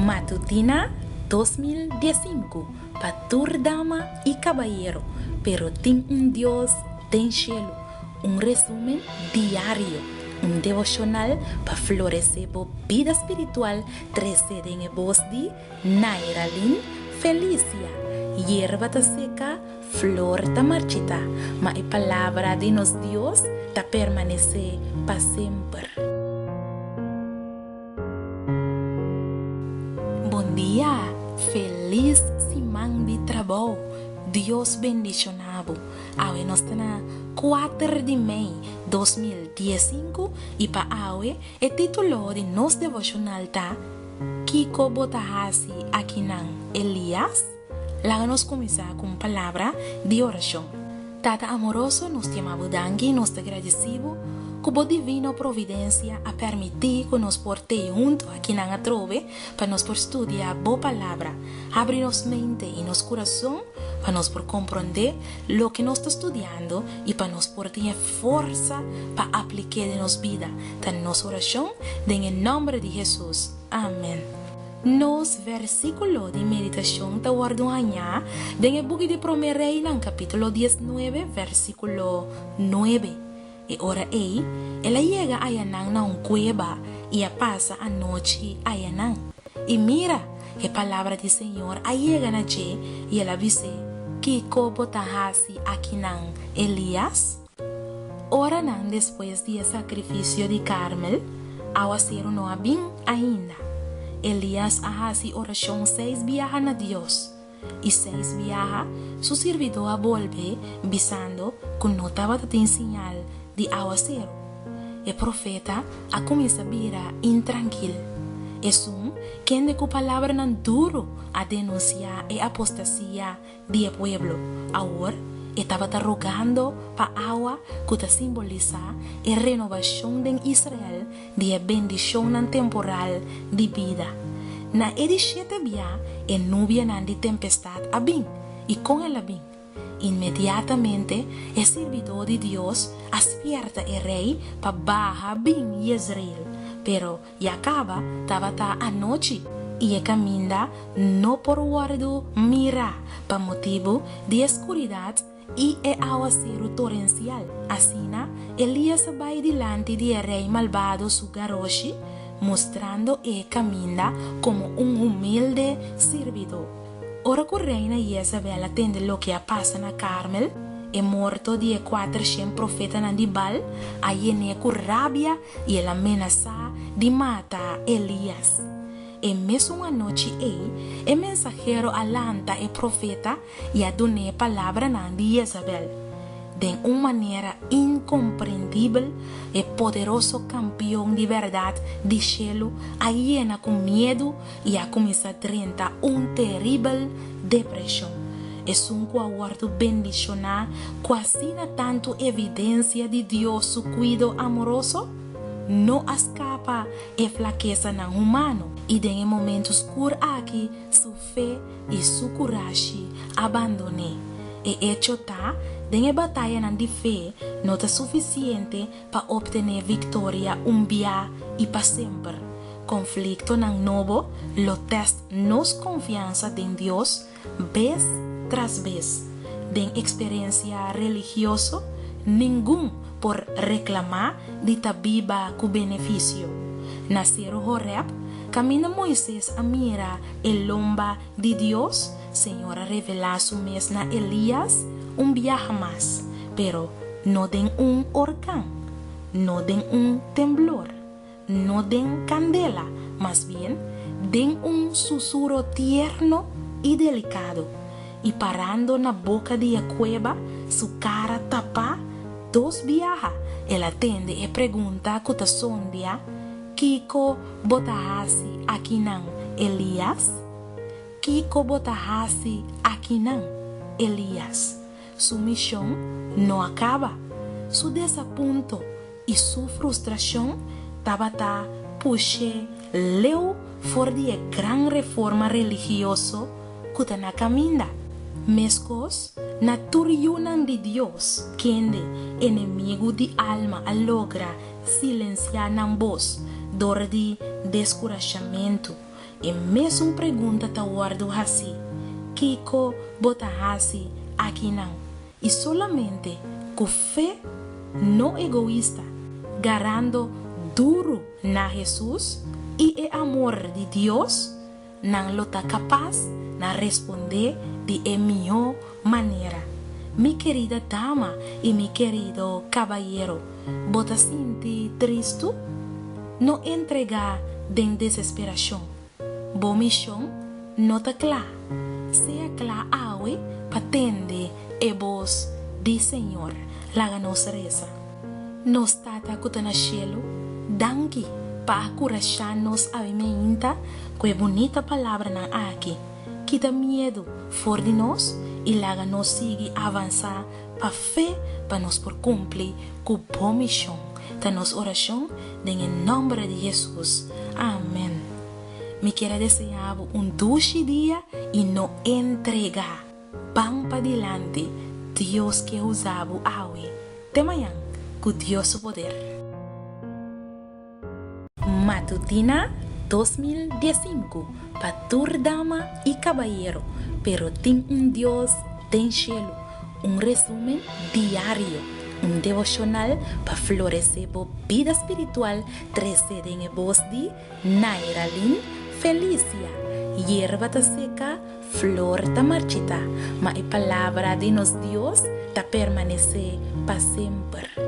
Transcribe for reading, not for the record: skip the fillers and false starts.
Matutina 2015 para toda dama y caballero, pero tem Dios tem cielo. Resumen diario, devocional para florecer por vida espiritual. 13 en voz de Nairalin Felicia. Hierba ta seca, flor ta marchita, ma a palavra de nos Dios ta permanece para sempre. Bom dia, feliz semana de trabalho. Deus bendicionado. Awe nós está na 4 de maio 2015 e para awe é título de nosso devocional tá Kiko Botahasi Akinan Elias. Lá nós começar com palavra de oração. Tata amoroso, nós te amamos dangue, nós te agradecemos que a divina providência a permitir que nós porte junto aqui na trove para nós por estudar a boa palavra. Abre nossa mente e nosso coração para nós por compreender o que nós estamos estudando e para nós por ter força para aplicar em nossa vida. Tá nossa oração, em nome de Jesus. Amém. Nos versículo de meditação está guardando en el book de Primer Rey, en capítulo 19, versículo 9. Y ahora ella llega a Yanán na un cueva y pasa a noche a Yanán. Y mira, que palabra del Señor llega allí y ella dice, Kiko Botahasi Akinan Elias. Ahora después del sacrificio de Carmel, a hacer no habín ainda. Elias hace oración 6 viajan a Dios y 6 viaja su servidor a volver visando que no estaba de señal de aguacero. El profeta a comienza a virar intranquilo. Es quien de cu palabra nan duro a denunciar la apostasía del pueblo. Ahora estaba rogando para agua que te simboliza la renovación de Israel de bendición temporal de vida. Na edicete bia en nubia nan de tempestad abin y con el abin. Inmediatamente el servidor de Dios despierta el rey para bajar bin Israel. Pero y acaba estaba anoche y camina no por guardo mira para motivo de oscuridad y el aguacero torrencial. Así, Elías va delante del rey malvado su garoshi, mostrando el camino como un humilde servidor. Ahora que reina Jezabel atende lo que pasa en Carmel, el muerto de 400 profetas de Baal, llena con rabia y el amenaza de matar a Elías. En mesma noche, el mensajero alanta el profeta y adone palabra de Jezabel. De una manera incomprendible, el poderoso campeón de verdad de cielo llena con miedo y comienza a tener una terrible depresión. Es un guardo bendicional, casi tanto evidencia de Dios su cuidado amoroso. No escapa la flaqueza en humano y en el momento oscuro aquí su fe y su coraje abandoné. El hecho está de la batalla de fe no es suficiente para obtener victoria un día y para siempre. Conflicto en nuevo, lo test nos confianza en Dios vez tras vez. De experiencia religiosa, ningún por reclamar de tabiba con beneficio. Nacieron Horeb, camina Moisés a mirar el lomba de Dios, Señor revela su mesna Elías, un viaje más, pero no den un huracán, no den un temblor, no den candela, más bien den un susurro tierno y delicado. Y parando en la boca de la cueva, su cara tapa, 2 viaja, él atende y pregunta a ta sondia, Kiko Botahasi Akinan Elias? Kiko Botahasi Akinan Elias. Su misión no acaba. Su desapunto y su frustración tabata puxe leu for de gran reforma religiosa que ta na caminda. Mescos naturiunan de Dios, quien de enemigo de alma logra silenciar na voz, dor de descorajamento e mesmo pergunta ta guardo assim, Kiko bota assim aqui não. E solamente com fé não egoísta, garando duro na Jesus e o amor de Deus, não lota capaz na responder de melhor maneira. Mi querida dama e mi querido caballero, bota sentir triste? Não entregar de desesperação. Boa missão, nota clara. Seja clara awe, patende e voz de Senhor, laga nos reza. Nos tata kutana cielo, danke para curachar-nos a meinta, com a bonita palavra na aqui, que dá medo for de nós e laga nos sigue avançar para fé, para nos por cumprir com boa missão. Da nossa oração, em nome de Jesus. Amém. Me quero desejar dulce dia e não entregar. Vamos para diante, Deus que usava awe. Até amanhã, com Deus o poder. Matutina 2015 para tur dama e caballero, pero tem Deus tem cielo. Resumen diário. Devocional para florecer a vida espiritual, 13 en voz de Nairalyn Felicia. Hierba ta seca, flor ta marchita, mas a palavra de nos Dios ta permanece para sempre.